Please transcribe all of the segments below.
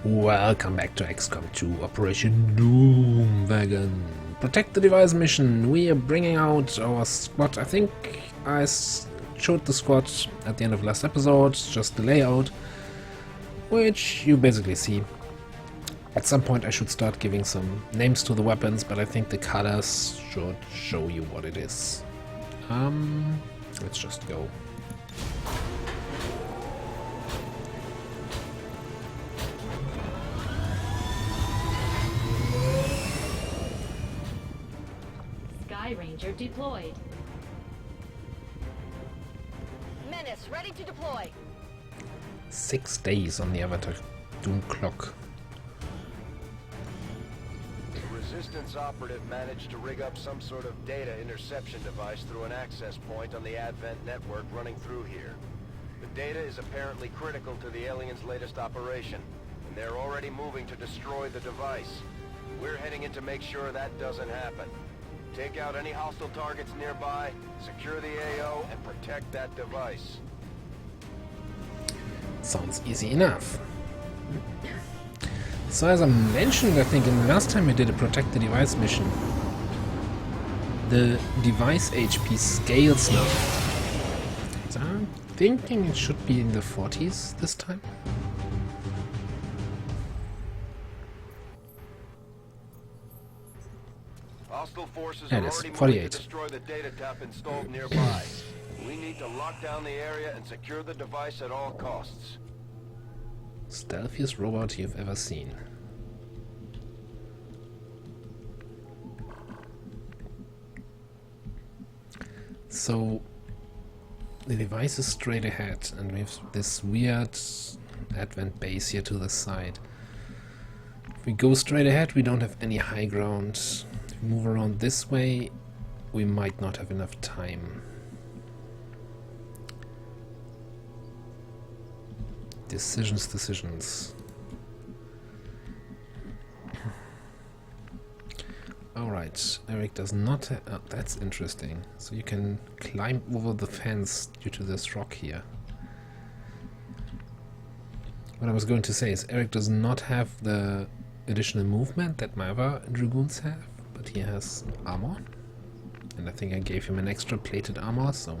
Welcome back to XCOM 2 Operation Doomwagon. Protect the device mission. We are bringing out our squad. I think I showed the squad at the end of last episode, just the layout, which you basically see. At some point I should start giving some names to the weapons, but I think the colors should show you what it is. Let's just go. Ranger deployed. Menace ready to deploy. 6 days on the Avatar Doom clock. The Resistance operative managed to rig up some sort of data interception device through an access point on the Advent network running through here. The data is apparently critical to the aliens' latest operation, and they're already moving to destroy the device. We're heading in to make sure that doesn't happen. Take out any hostile targets nearby, secure the AO, and protect that device. Sounds easy enough. So as I mentioned, I think in the last time we did a protect the device mission, the device HP scales now. So I'm thinking it should be in the 40s this time. Hostile forces That are is already moving 48. to destroy the data tap installed nearby. We need to lock down the area and secure the device at all costs. Stealthiest robot you've ever seen. So the device is straight ahead, and we have this weird Advent base here to the side. If we go straight ahead, we don't have any high ground. If we move around this way, we might not have enough time. Decisions. Alright, Eric does not that's interesting. So you can climb over the fence due to this rock here. What I was going to say is Eric does not have the additional movement that my other Dragoons have, but he has armor. And I think I gave him an extra plated armor, so...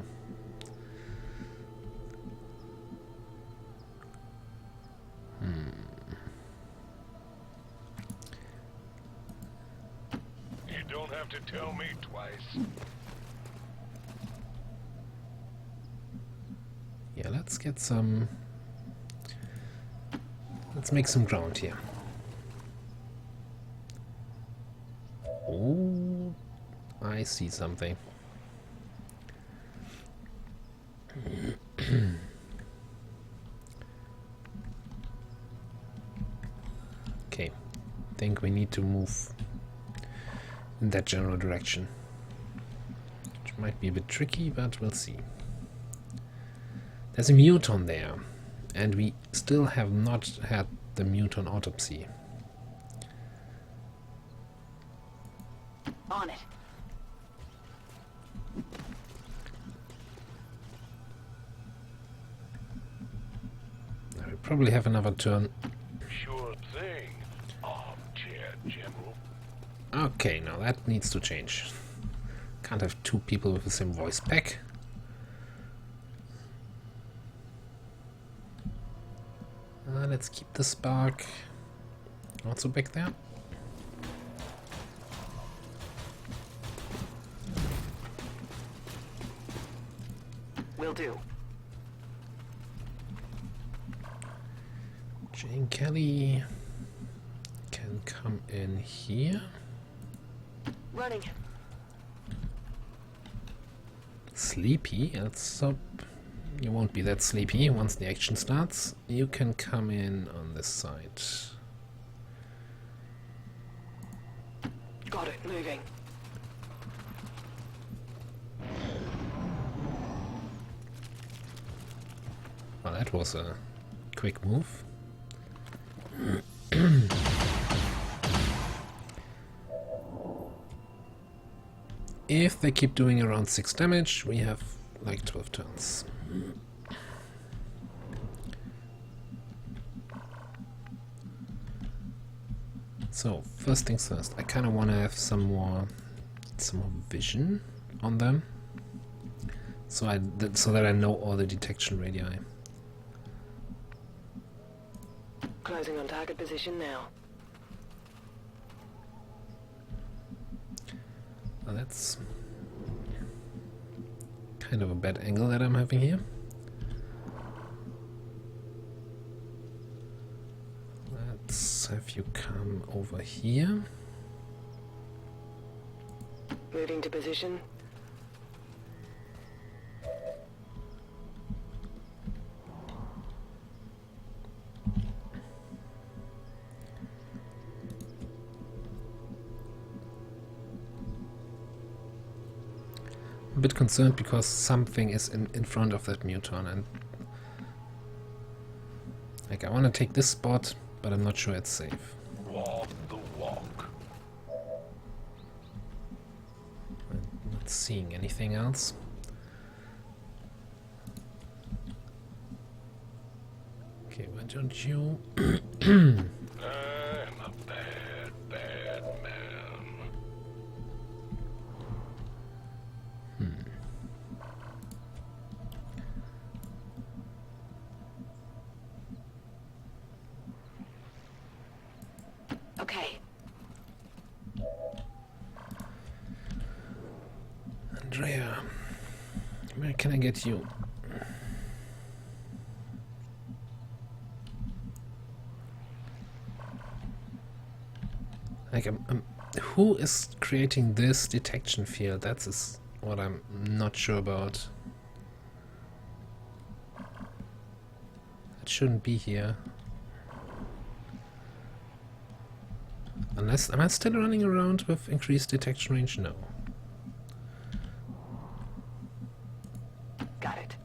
You don't have to tell me twice. Yeah, let's get some... Let's make some ground here. Oh, I see something. Okay, think we need to move in that general direction. Which might be a bit tricky, but we'll see. There's a muton there, and we still have not had the muton autopsy. On it. I will probably have another turn. Sure thing, Armchair General. Okay, now that needs to change. Can't have two people with the same voice pack. Let's keep the spark also back there. Will do. Jane Kelly can come in here. Running. Sleepy, let's hope you won't be that sleepy once the action starts. You can come in on this side. Got it. Moving. Well, that was a quick move. If they keep doing around 6 damage, we have like 12 turns. So, first things first, I kind of want to have some more vision on them, so that I know all the detection radii. Closing on target position now. Well, that's kind of a bad angle that I'm having here. Let's have you come over here. Moving to position. A bit concerned because something is in front of that muton, and like I want to take this spot, but I'm not sure it's safe. Walk the walk. I'm not seeing anything else. Okay, why don't you? I'm a bad, bad man. Okay. Andrea, where can I get you? Like, who is creating this detection field? That's what I'm not sure about. It shouldn't be here. Unless, am I still running around with increased detection range? No. Got it.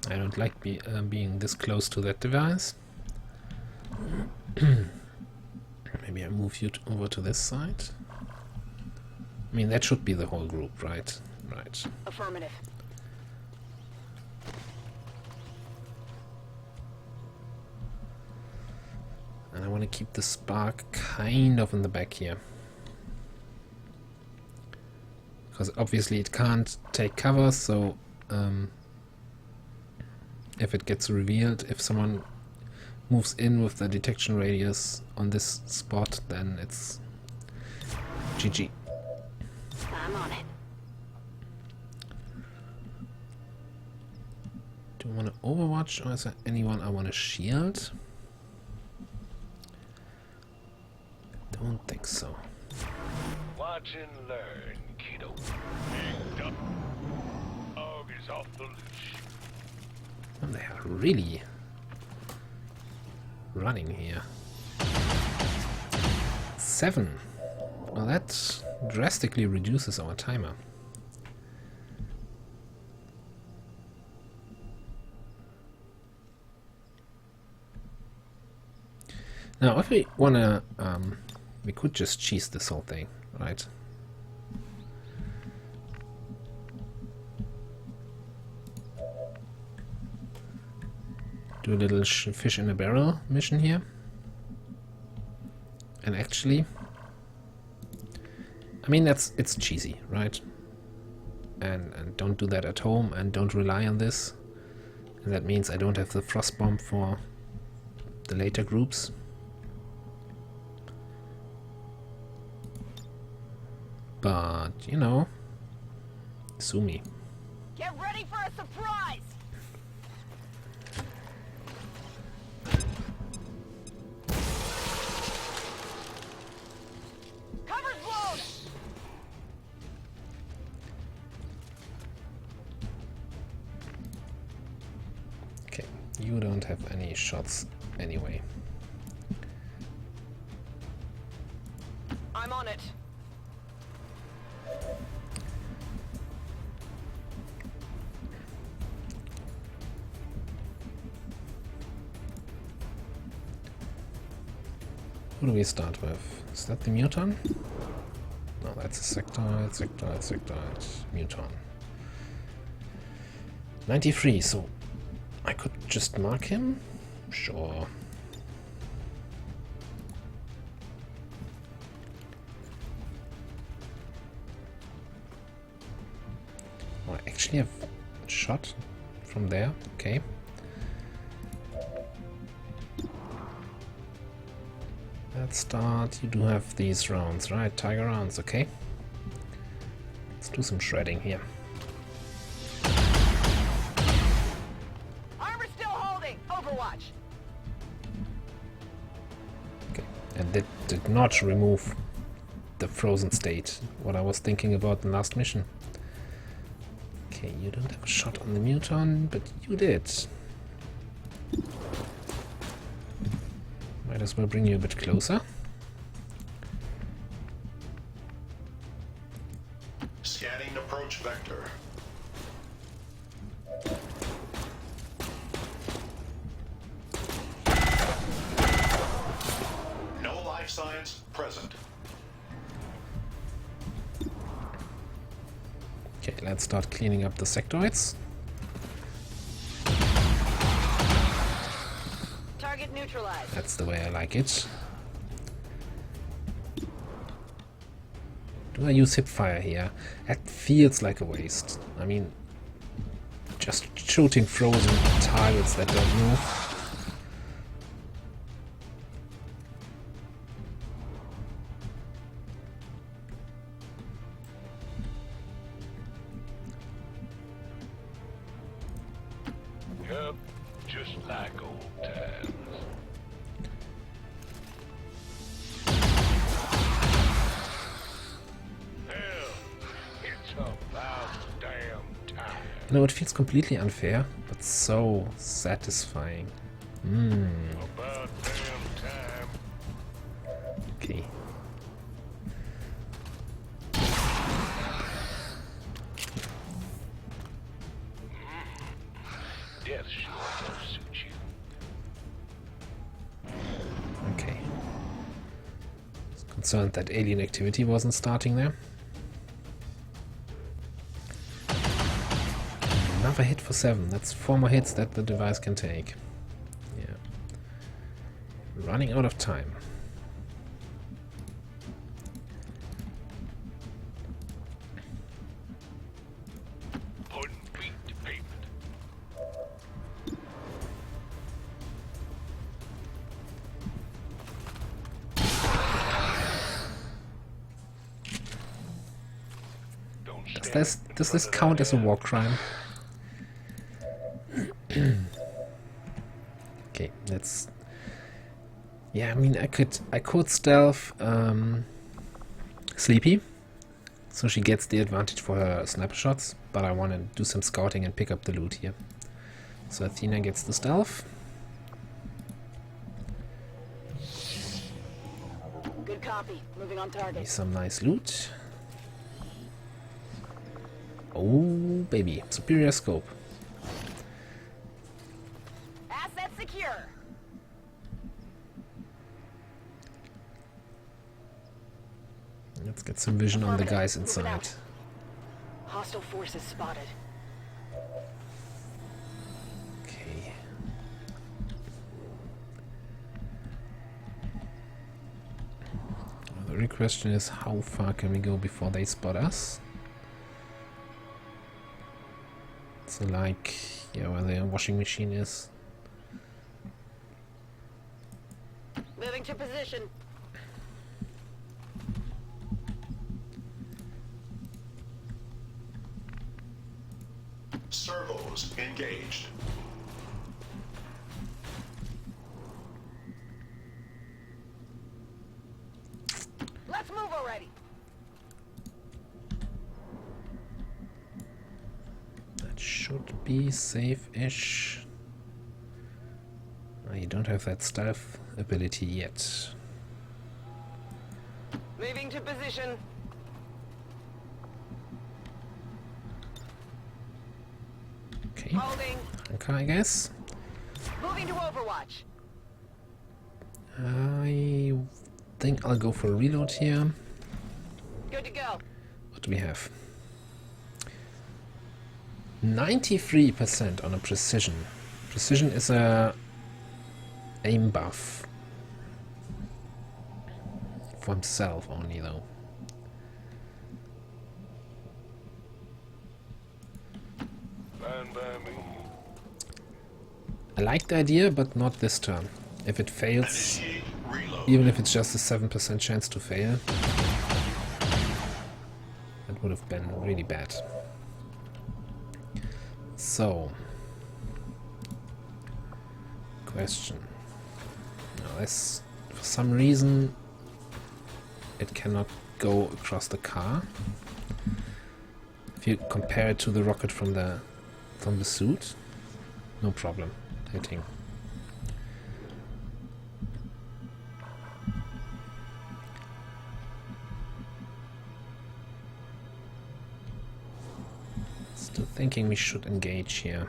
I don't like being this close to that device. Maybe I move you over to this side. I mean, that should be the whole group, right? Right. Affirmative. And I want to keep the spark kind of in the back here. Because obviously it can't take cover, so if it gets revealed, if someone moves in with the detection radius on this spot, then it's GG. I'm on it. Do I want to overwatch, or is there anyone I want to shield? Don't think so. Watch and learn, kiddo. Dog is off the leash. And they are really running here. 7. Well, that drastically reduces our timer. Now, if we wanna, we could just cheese this whole thing, right? Do a little fish in a barrel mission here. And actually, I mean, it's cheesy, right? And don't do that at home, and don't rely on this. And that means I don't have the frost bomb for the later groups. But, you know, sue me. Get ready for a surprise! Cover's blown! Okay, you don't have any shots anyway. I'm on it. Who do we start with? Is that the muton? No, that's sectoid, muton. 93, so I could just mark him? Sure. Oh, I actually have a shot from there, okay. Let's start. You do have these rounds, right? Tiger rounds, okay. Let's do some shredding here. Armor still holding. Overwatch. Okay, and that did not remove the frozen state, what I was thinking about in the last mission. Okay, you don't have a shot on the muton, but you did. Might as well bring you a bit closer. Scanning approach vector. No life signs present. Okay, let's start cleaning up the sectoids. Target neutralized. That's the way I like it. Do I use hipfire here? That feels like a waste. I mean, just shooting frozen targets that don't move. Yep, just like old times. Hell, it's about damn time. You know, it feels completely unfair, but so satisfying. About damn time. Okay. Death sure does suit you. Okay. I was concerned that alien activity wasn't starting there. Another hit for 7. That's 4 more hits that the device can take. Yeah. Running out of time. Putting feet to pavement. Don't stand Does this count as a war crime? Okay, let's. Yeah, I mean, I could stealth Sleepy, so she gets the advantage for her sniper shots. But I want to do some scouting and pick up the loot here. So Athena gets the stealth. Good copy. Moving on Give me target. some nice loot. Oh baby, superior scope. Asset secure. Let's get some vision on the guys Moving inside. out. Hostile forces spotted. Okay. Now the real question is, how far can we go before they spot us? So like, yeah, where the washing machine is. Moving to position. Servos engaged. Let's move already. That should be safe-ish. You don't have that stealth ability yet. Moving to position. Okay, Holding. okay, I guess. Moving to Overwatch. I think I'll go for a reload here. Good to go. do we have? 93% on a precision. Precision is a aim buff. For himself only though. Fine by me. I like the idea, but not this turn. If it fails, Initiate reload. even if it's just a 7% chance to fail, that would have been really bad. So, question. Now this, for some reason, it cannot go across the car. If you compare it to the rocket from the suit, no problem hitting. Still thinking we should engage here.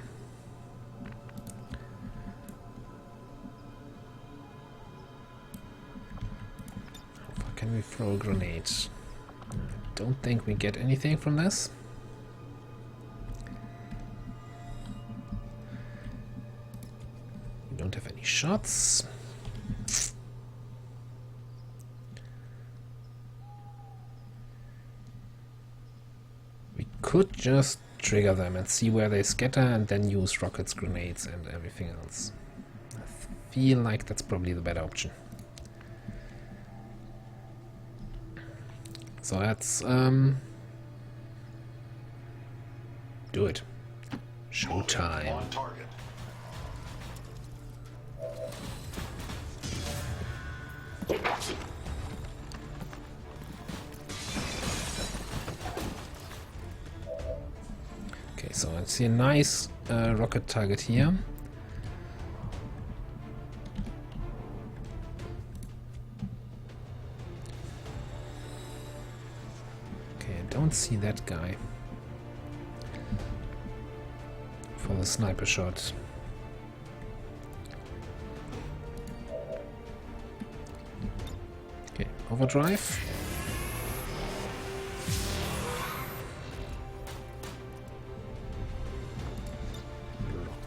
How far can we throw a grenade? I don't think we get anything from this. We don't have any shots. We could just trigger them and see where they scatter and then use rockets, grenades and everything else. I feel like that's probably the better option. So let's do it. Showtime. On target. Okay, so I see a nice rocket target here. Okay, I don't see that guy for the sniper shot. Okay, overdrive.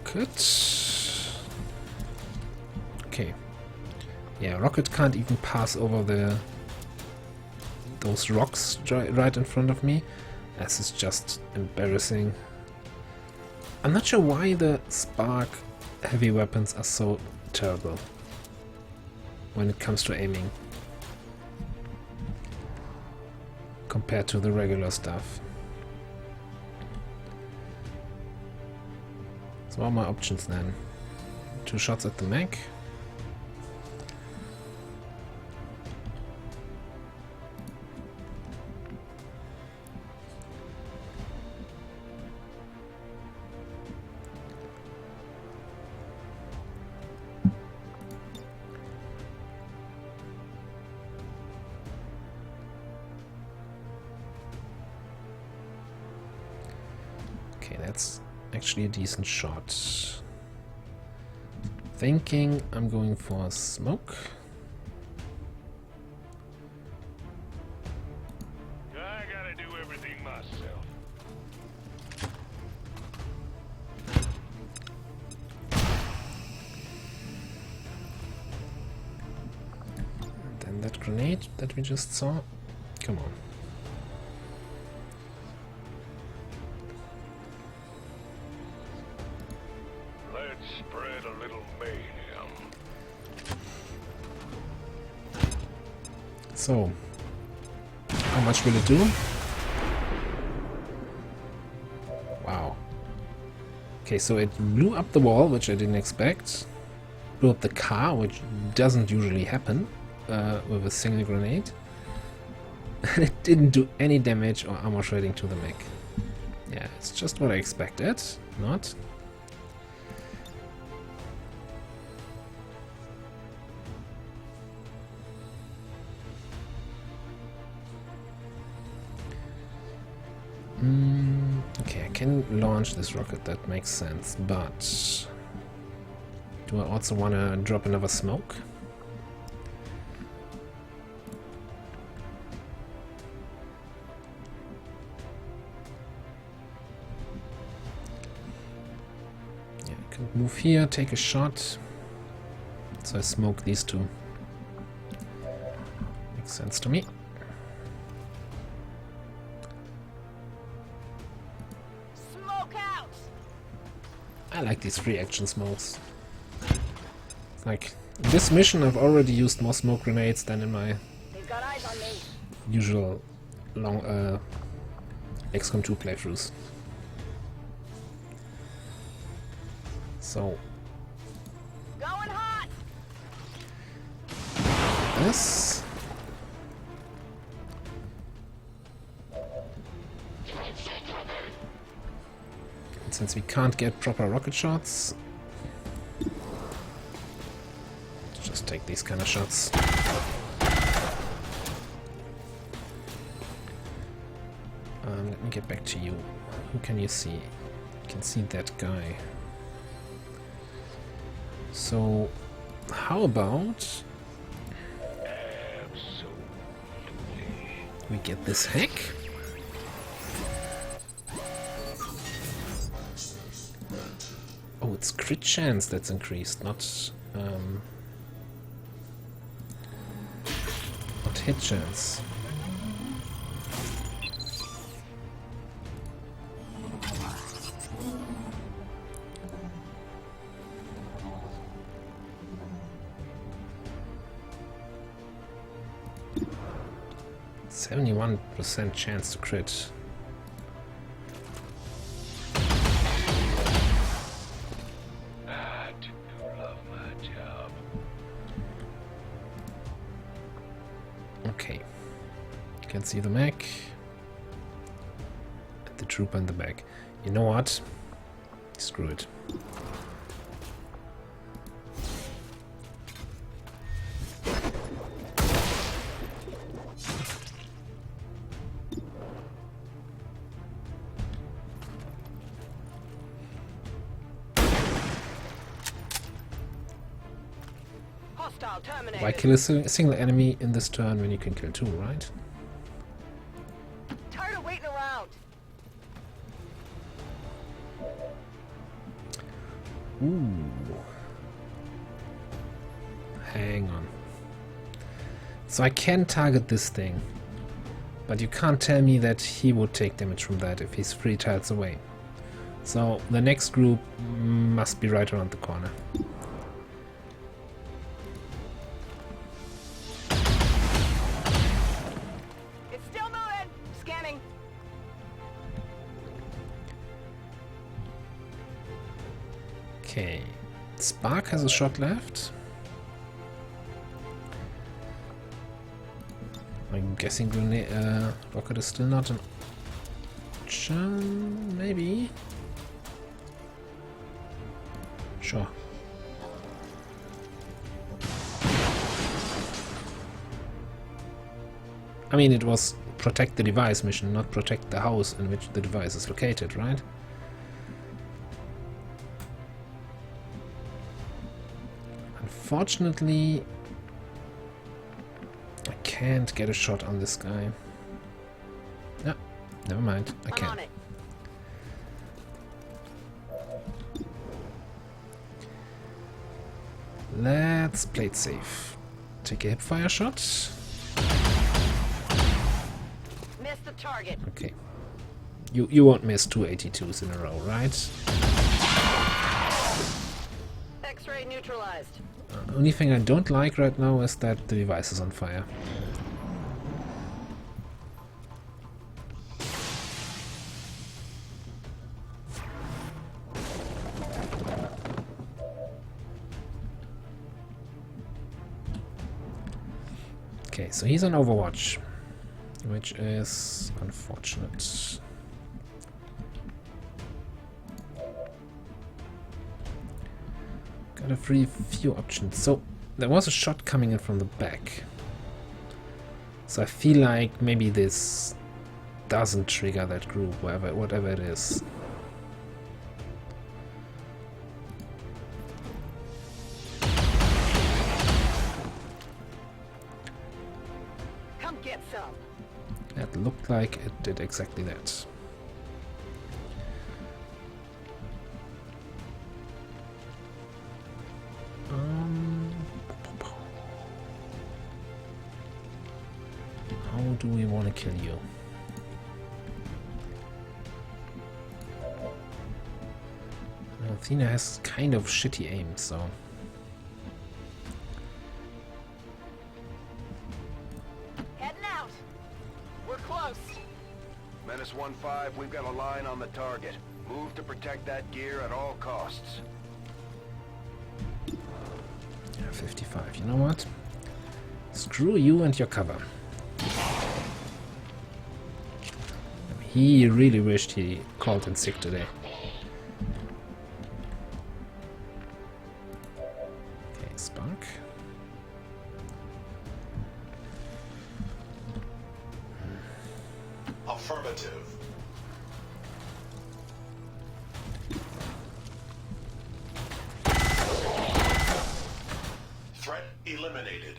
Rocket. Okay. Yeah, rocket can't even pass over those rocks right in front of me. This is just embarrassing. I'm not sure why the Spark heavy weapons are so terrible when it comes to aiming compared to the regular stuff. So what are my options then? 2 shots at the mech. Okay, that's actually a decent shot. Thinking I'm going for a smoke. I gotta do everything myself. And then that grenade that we just saw. Come on. Let's spread a little mayhem. So, how much will it do? Wow. Okay, so it blew up the wall, which I didn't expect. Blew up the car, which doesn't usually happen with a single grenade. And it didn't do any damage or armor shredding to the mech. Yeah, it's just what I expected. Not. Okay, I can launch this rocket, that makes sense, but do I also want to drop another smoke? Yeah, I can move here, take a shot. So I smoke these two. Makes sense to me. Smoke out! I like these free action smokes. Like, in this mission I've already used more smoke grenades than in my They've got eyes on me. usual long XCOM 2 playthroughs. So Going hot! this. And since we can't get proper rocket shots, let's just take these kind of shots. Let me get back to you. Who can you see? You can see that guy. So, how about we get this hack? Oh, it's crit chance that's increased, not hit chance. %71% chance to crit. I do love my job. Okay. You can see the mech. And the trooper in the back. You know what? Screw it. Hostile terminated. Why kill a single enemy in this turn when you can kill two, right? Tired of waiting around. Ooh. Hang on. So I can target this thing, but you can't tell me that he would take damage from that if he's 3 tiles away. So the next group must be right around the corner. It's still moving. Scanning. Okay. Spark has a shot left. I'm guessing grenade, rocket is still not an option. Maybe. Sure. I mean, it was protect the device mission, not protect the house in which the device is located, right? Unfortunately, I can't get a shot on this guy. No, never mind. I I'm can. on it. Let's play it safe. Take a hipfire shot. Missed the target. Okay. You won't miss 2 82s in a row, right? X-ray neutralized. Only thing I don't like right now is that the device is on fire. Okay, so he's on Overwatch, which is unfortunate. Got a few options. So there was a shot coming in from the back. So I feel like maybe this doesn't trigger that group, whatever it is. Come get some. It looked like it did exactly that. gonna kill you. Athena has kind of shitty aim, so... Heading out. We're close. Menace 1-5, we've got a line on the target. Move to protect that gear at all costs. Yeah, 55. You know what? Screw you and your cover. He really wished he called in sick today. Okay, Spark. Affirmative. Threat eliminated.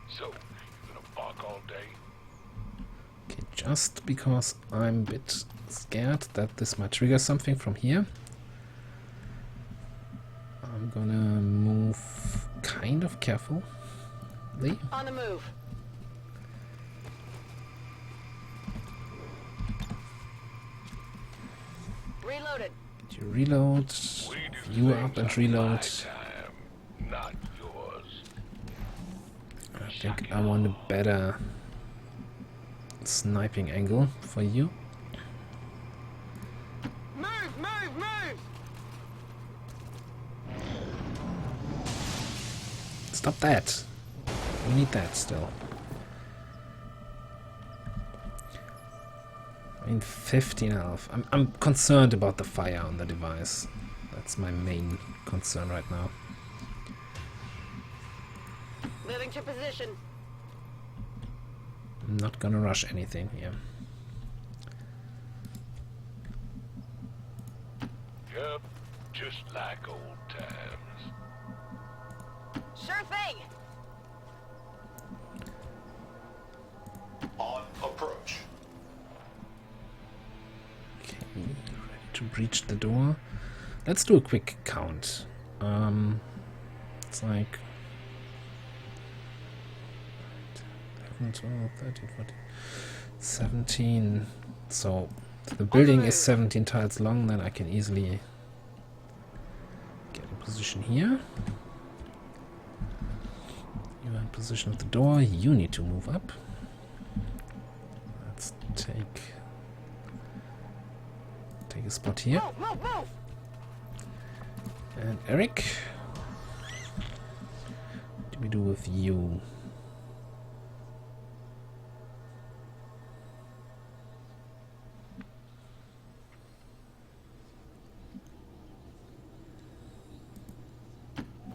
So, you gonna bark all day? Okay, just because I'm a bit scared that this might trigger something from here, I'm gonna move kind of carefully. On the move. Reloaded. You reload, We do you things up and on reload. my time, not yours. I think I want a better sniping angle for you. Move, move, move! Stop that! We need that still. I mean, 15 health. I'm concerned about the fire on the device. That's my main concern right now. Moving to position. I'm not gonna rush anything here. Yep, just like old times. Sure thing. On approach. Okay, ready to breach the door. Let's do a quick count. It's like 11, 12, 13, 14, 17. So the building is 17 tiles long, then I can easily get a position here. You are in position at the door. You need to move up. Let's take a spot here. Move, move, move! And Eric, what do we do with you?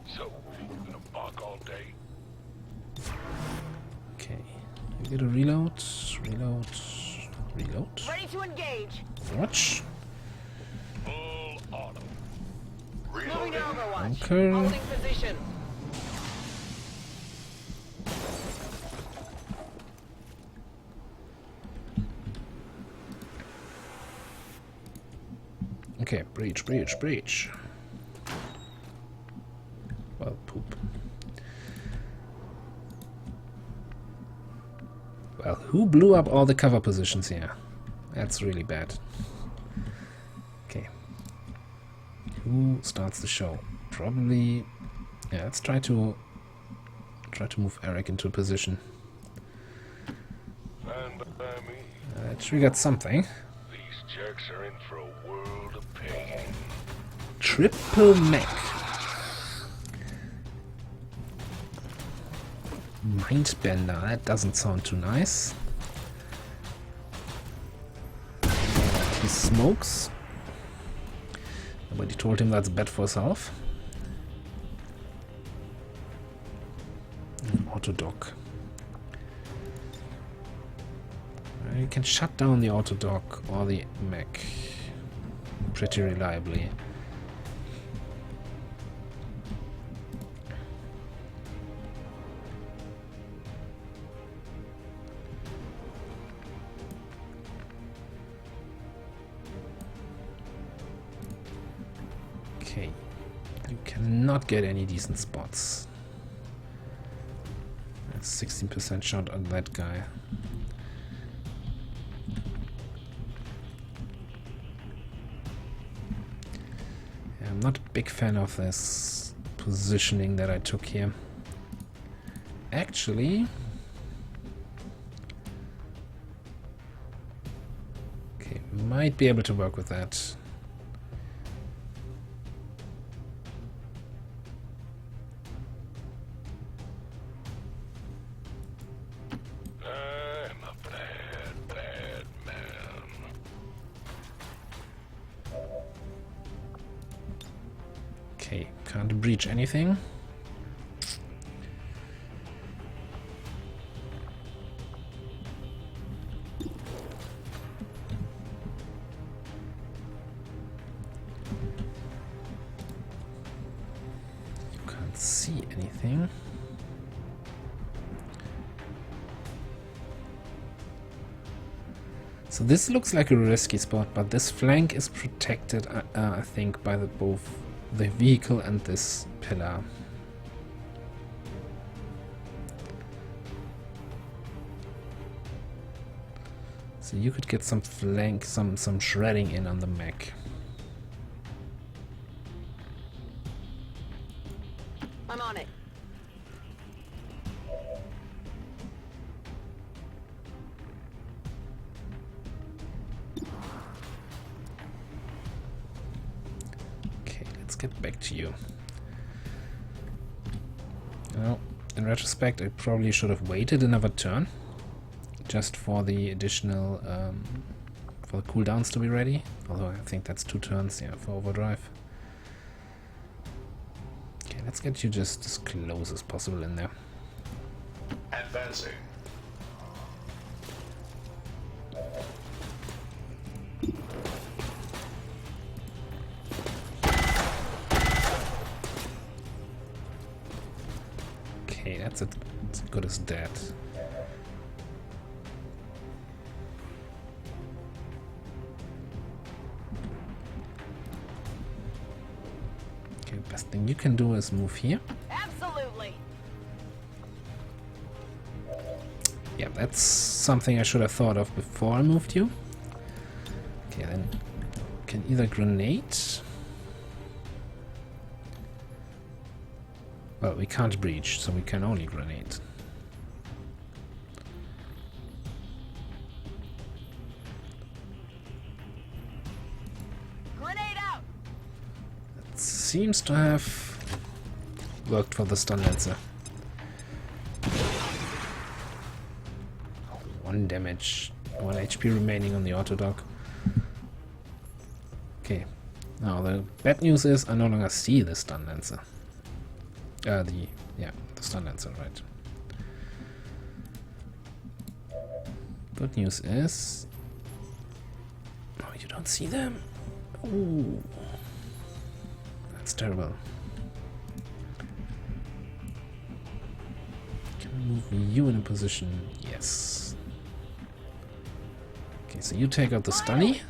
So, you gonna bark all day? Okay, you get a reload, reload, reload. Ready to engage. Watch. Full auto. Moving Reloading. to Overwatch. Okay. Holding position. Okay, breach, breach, breach. Well, poop. Well, who blew up all the cover positions here? That's really bad. Okay. Who starts the show? Probably... Yeah, let's try to move Eric into a position. Fine by me. Triggered something. These jerks are in for a world of pain. Triple mech. Mindbender, that doesn't sound too nice. He smokes. Nobody told him that's bad for his health. Auto dock. You can shut down the auto dock or the mech pretty reliably. Okay, you cannot get any decent spots. 16% shot on that guy. Yeah, I'm not a big fan of this positioning that I took here. Actually, okay, might be able to work with that. I'm a bad, bad man. Okay, can't breach anything. Can't see anything. So this looks like a risky spot, but this flank is protected, I think, by both the vehicle and this pillar. So you could get some flank, some shredding in on the mech. I'm on it. Okay, let's get back to you. Well, in retrospect, I probably should have waited another turn, just for the additional, for the cooldowns to be ready. Although I think that's 2 turns, yeah, for overdrive. Okay, let's get you just as close as possible in there. Advancing. Okay, that's as good as dead. Okay, best thing you can do is move here. Absolutely. Yeah, that's something I should have thought of before I moved you. Okay, then can either grenade. Well, we can't breach, so we can only grenade. Grenade out. Seems to have worked for the stun lancer. 1 damage, 1 HP remaining on the autodock. Okay, now the bad news is I no longer see the stun lancer. The stun lancer, right. Good news is... Oh, you don't see them? Ooh. That's terrible. Can I move you in a position? Yes. Okay, so you take out the stunny.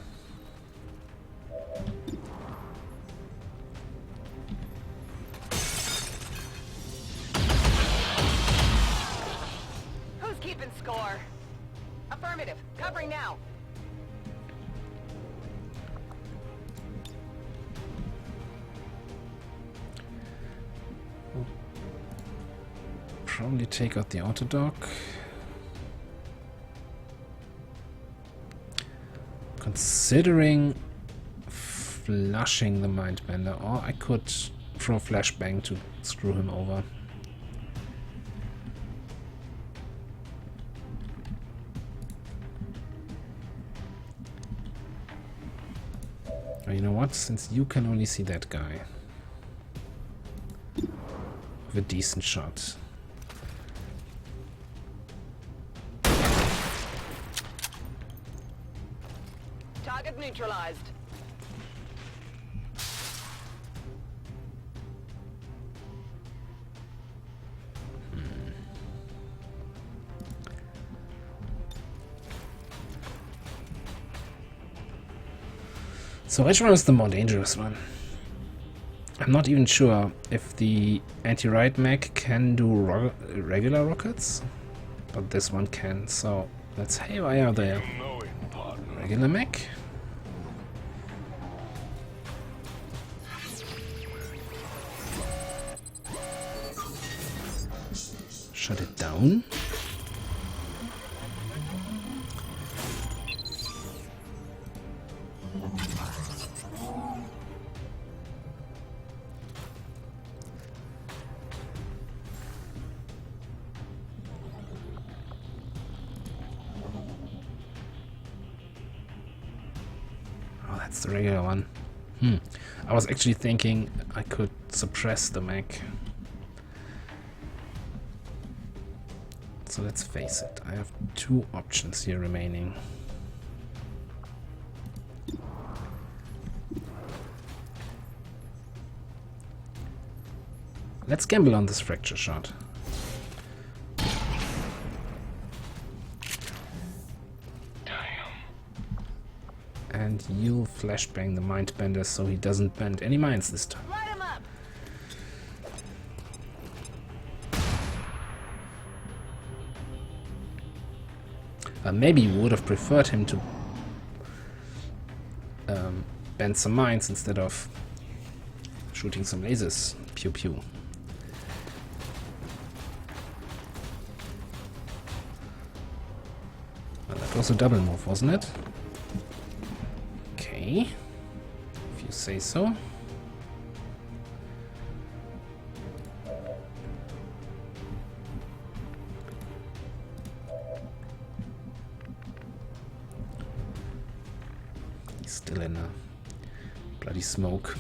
Who's keeping score? Affirmative. Covering now. Probably take out the autodock. Considering flushing the Mindbender, or I could throw flashbang to screw him over. Oh, you know what? Since you can only see that guy with a decent shot. Target neutralized. So which one is the more dangerous one? I'm not even sure if the anti-riot mech can do regular rockets, but this one can, so let's haywire the Know it, partner. regular mech. Shut it down. Oh, that's the regular one. I was actually thinking I could suppress the mech. So let's face it, I have two options here remaining. Let's gamble on this fracture shot. And you flashbang the mindbender so he doesn't bend any minds this time. Light him up. Maybe you would have preferred him to bend some minds instead of shooting some lasers. Pew pew. Well, that was a double move, wasn't it? Okay. If you say so. He's still in a bloody smoke.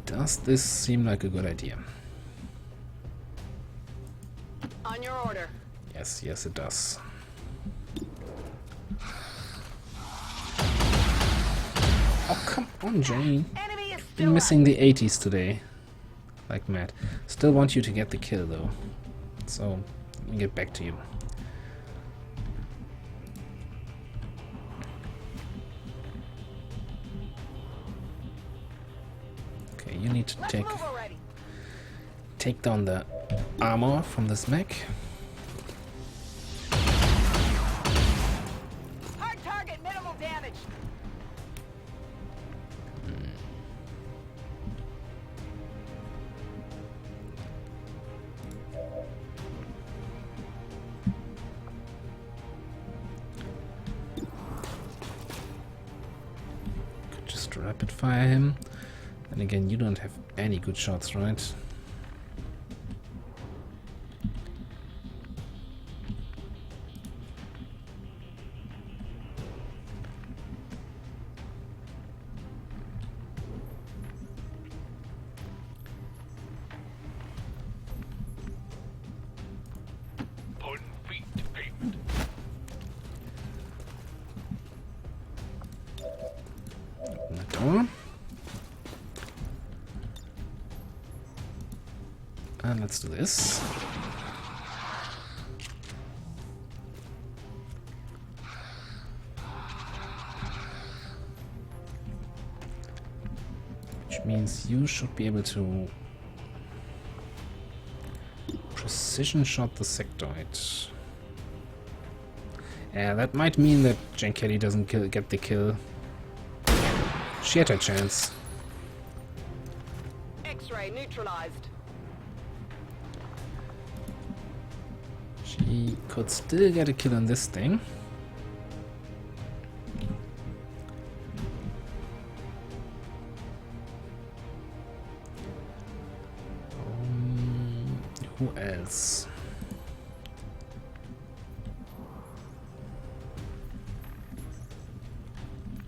Does this seem like a good idea? On your order. Yes, yes it does. Oh, come on, Jane. Enemy is Been still missing the 80s today. Like mad. Still want you to get the kill, though. So, let me get back to you. Okay, you need to Let's take move already. down the armor from this mech. Hard target, minimal damage. Could just rapid fire him. And again, you don't have any good shots, right? Putting feet to pavement. Open the door. And let's do this. Which means you should be able to precision shot the sectoid. Yeah, that might mean that Jane Kelly doesn't get the kill. She had her chance. X-ray neutralized. She could still get a kill on this thing. Who else?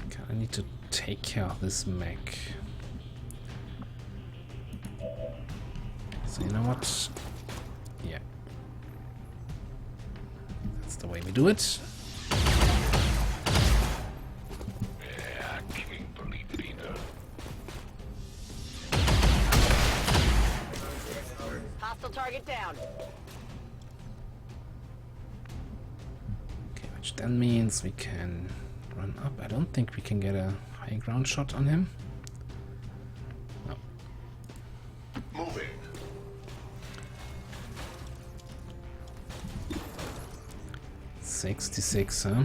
Okay, I need to take care of this mech. So you know what? Yeah. That's the way we do it. Yeah, I can't believe it either. Target down. Okay, which then means we can run up. I don't think we can get a high ground shot on him. No. Moving. $66, huh?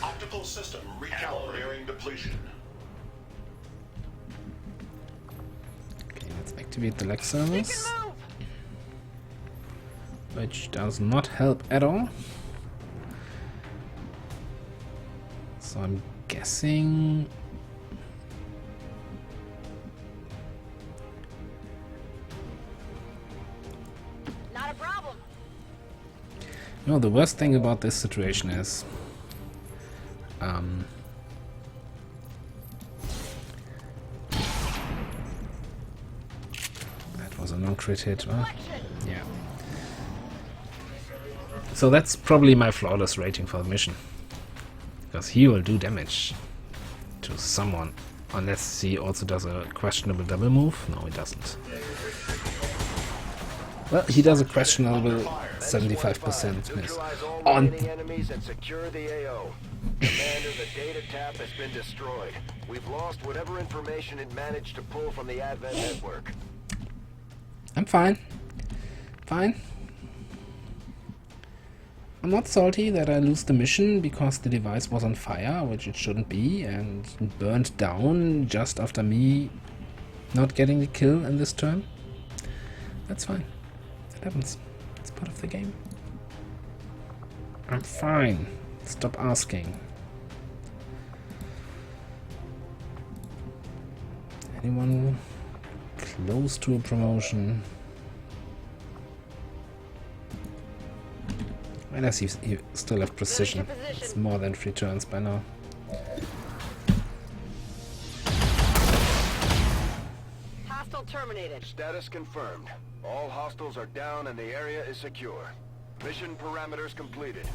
Optical system recalibrating depletion. Okay, let's activate the leg You service, can move. which does not help at all. So I'm guessing... Not a problem. No, the worst thing about this situation is... that was a non-crit hit, huh? Yeah. So that's probably my flawless rating for the mission. Because he will do damage to someone. Unless he also does a questionable double move. No, he doesn't. Well, he does a questionable 75% miss. Neutralize all On remaining enemies and secure the AO. Commander, the data tap has been destroyed. We've lost whatever information it managed to pull from the Advent network. I'm fine. Fine. I'm not salty that I lose the mission because the device was on fire, which it shouldn't be, and burned down just after me not getting the kill in this turn. That's fine. That happens. It's part of the game. I'm fine. Stop asking. Anyone close to a promotion? Well, I see you still have precision. It's more than 3 turns by now. Hostile terminated. Status confirmed. All hostiles are down and the area is secure. Mission parameters completed.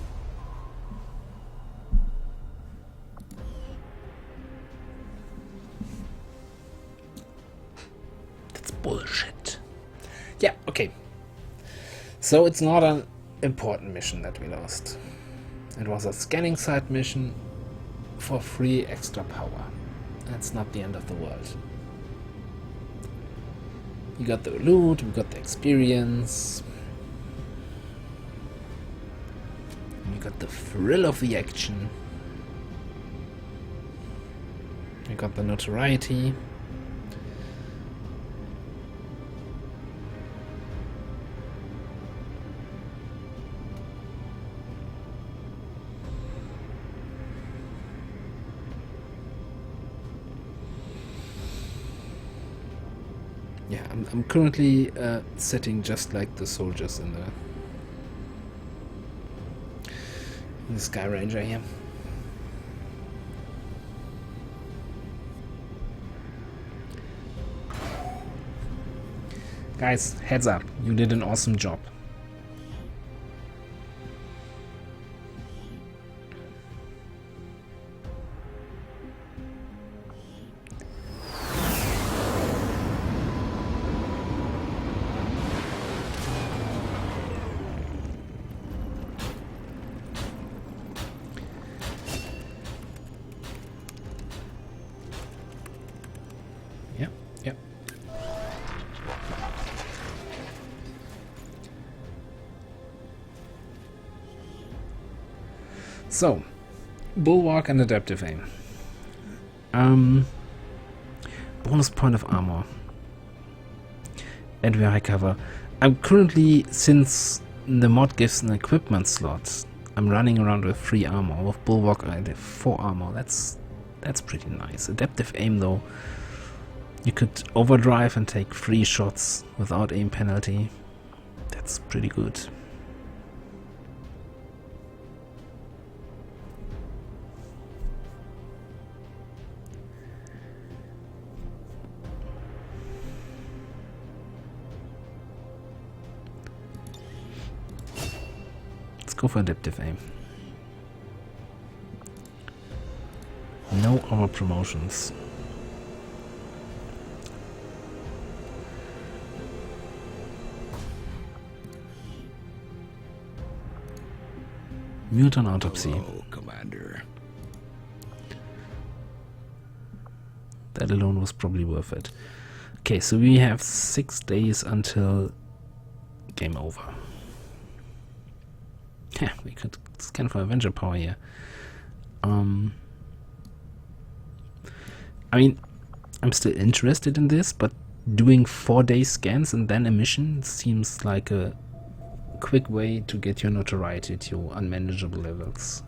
That's bullshit. Yeah, okay. So it's not an important mission that we lost. It was a scanning site mission for free extra power. That's not the end of the world. We got the loot, we got the experience. We got the thrill of the action. We got the notoriety. Yeah, I'm currently sitting just like the soldiers in the Sky Ranger here. Guys, heads up, you did an awesome job. Yep, yep. So, Bulwark and Adaptive Aim. Bonus point of armor. And high cover. I'm currently, since the mod gives an equipment slot, I'm running around with 3 armor. With Bulwark I have 4 armor. That's pretty nice. Adaptive Aim though, you could overdrive and take 3 shots without aim penalty. That's pretty good. Let's go for Adaptive Aim. No armor promotions. Mutant autopsy. Hello, Commander. That alone was probably worth it. Okay, so we have 6 days until game over. Yeah, we could scan for Avenger power here. I mean, I'm still interested in this, but doing 4-day scans and then a mission seems like a quick way to get your notoriety to unmanageable levels.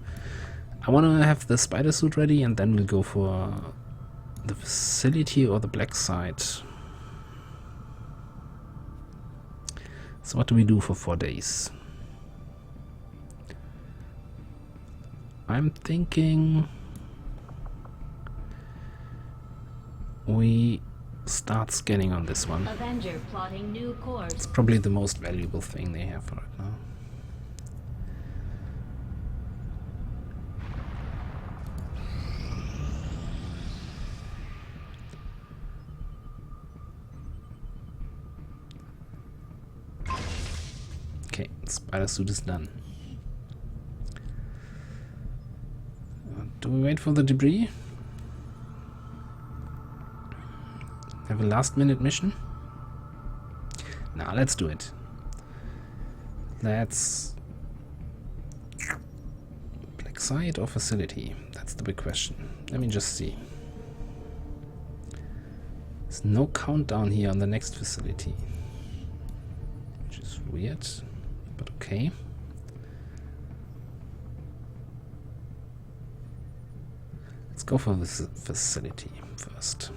I want to have the spider suit ready, and then we'll go for the facility or the black site. So what do we do for 4 days? I'm thinking we start scanning on this one. Avenger plotting new course. It's probably the most valuable thing they have right now. Okay, spider suit is done. Do we wait for the debris? Have a last minute mission? Now let's do it. Let's... Black site or facility? That's the big question. Let me just see. There's no countdown here on the next facility, which is weird, but okay. Let's go for this facility first.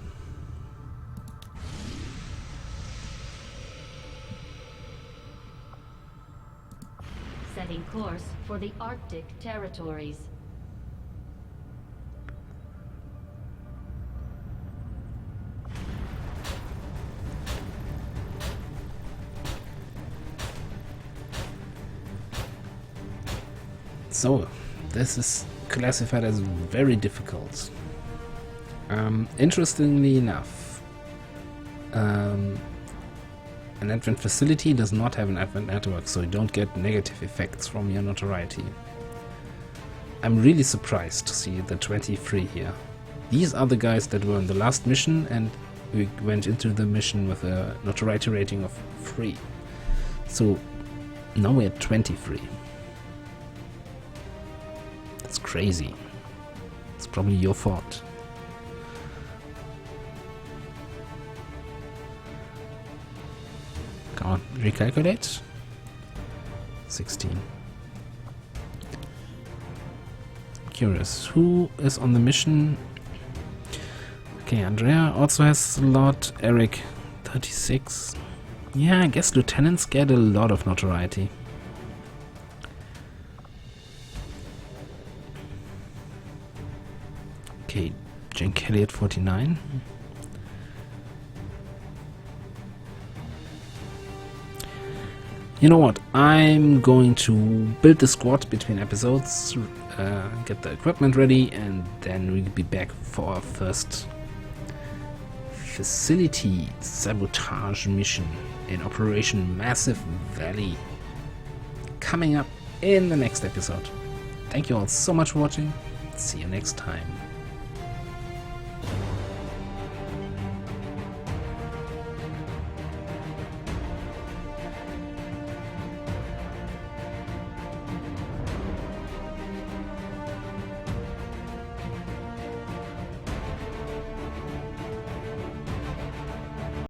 Setting course for the Arctic territories. So, this is classified as very difficult. Interestingly enough, an advent facility does not have an advent network, so you don't get negative effects from your notoriety. I'm really surprised to see the 23 here. These are the guys that were in the last mission, and we went into the mission with a notoriety rating of 3. So now we're at 23. That's crazy. It's probably your fault. Come on, recalculate. 16. Curious, who is on the mission? Okay, Andrea also has a lot. Eric, 36. Yeah, I guess lieutenants get a lot of notoriety. Okay, Jane Kelly at 49. You know what? I'm going to build the squad between episodes, get the equipment ready, and then we'll be back for our first facility sabotage mission in Operation Massive Valley, coming up in the next episode. Thank you all so much for watching. See you next time.